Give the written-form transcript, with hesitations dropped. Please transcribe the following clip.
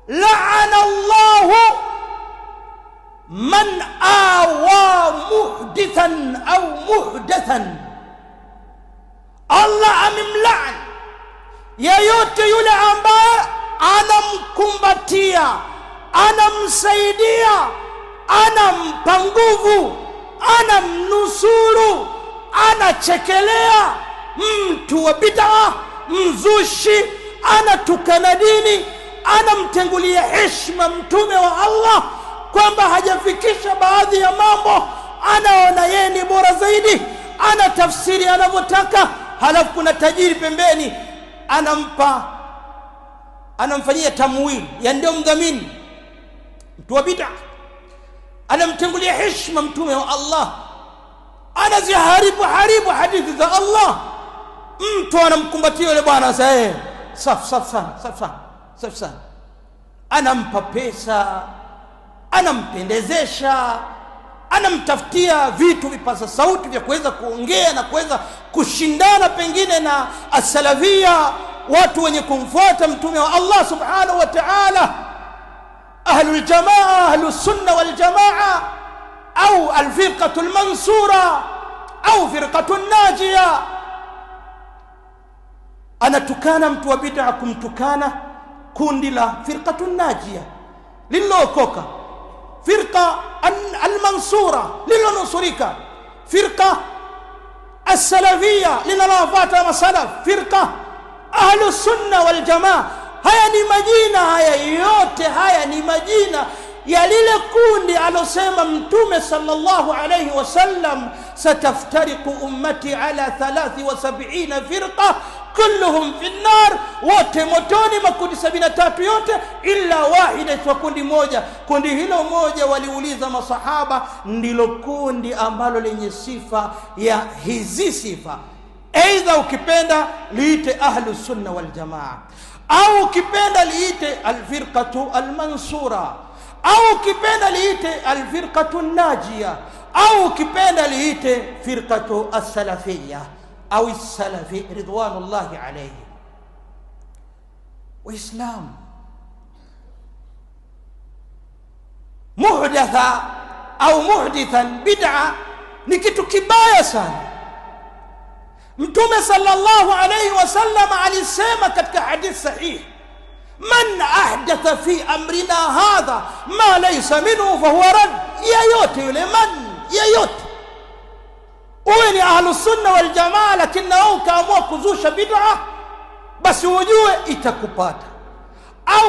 la'ana Allahu man awa muhdithan au muhdathan, Allah amemlaani yeyote yule ambaye anamkumbatia, anamsaidia, anampa nguvu, anamnusuru, anachekelea mtu wa bid'a, mzushi, anatukana dini, anamtengulia heshima mtume wa Allah kwamba hajafikisha baadhi ya mambo, anaona yeye ni bora zaidi, ana tafsiri anavyotaka. Halafu kuna tajiri pembeni anamfanyia tamwili, ya ndio mdhamini. Mtu wa bid'a anamtengulia heshima mtume wa Allah, anaziharibu hadithi za Allah. Mtu anamkumbatia yule bwana sasa, safi sana, anampa pesa, anampendezesha, anamtafutia vitu vipaza sauti vya kuweza kuongea na kuweza kushindana pengine na as-salafia, watu wenye kumfuata mtume wa Allah subhanahu wa ta'ala, ahlul jamaa, ahlus sunna wal jamaa, au al-firqatul mansura au firqatun najia. Anatukana mtu wa bid'a kumtukana kundi la firqatun najia lililookoka, firqa al-mansura lililonusurika, firqa as-salafia linalofuata masalaf, firqa ahlus sunna wal jamaa. Haya ni majina, haya yote haya ni majina ya lile kundi alosema mtume sallallahu alayhi wasallam, sataftariqu ummati ala 73 firqa kulluhum fi an-nar, wote motoni, makundi 73 yote illa wahida, isipokuwa kundi moja. Kundi hilo moja waliuliza masahaba, ndilo kundi ambalo lenye sifa ya hizi sifa. Aidha ukipenda liite ahlus sunna wal jamaa, au ukipenda liite al-firqatu al-mansura, au ukipenda liite al-firqatu an-najia, au ukipenda liite firqatu as-salafiyya au as-salafi ridwanullahi alayhi. Waislam, muhdatha au muhdithan, bid'a ni kitu kibaya sana. Mtume sallallahu alayhi wasallam alisema katika hadith sahih, man ahdatha fi amrina hadha ma laysa minhu fahuwa rad. Yeyote yule, yeyote, uwe ni ahlus sunna wal jamaa, lakini na ukaamua kuzusha bid'a, basi ujue itakupata. Au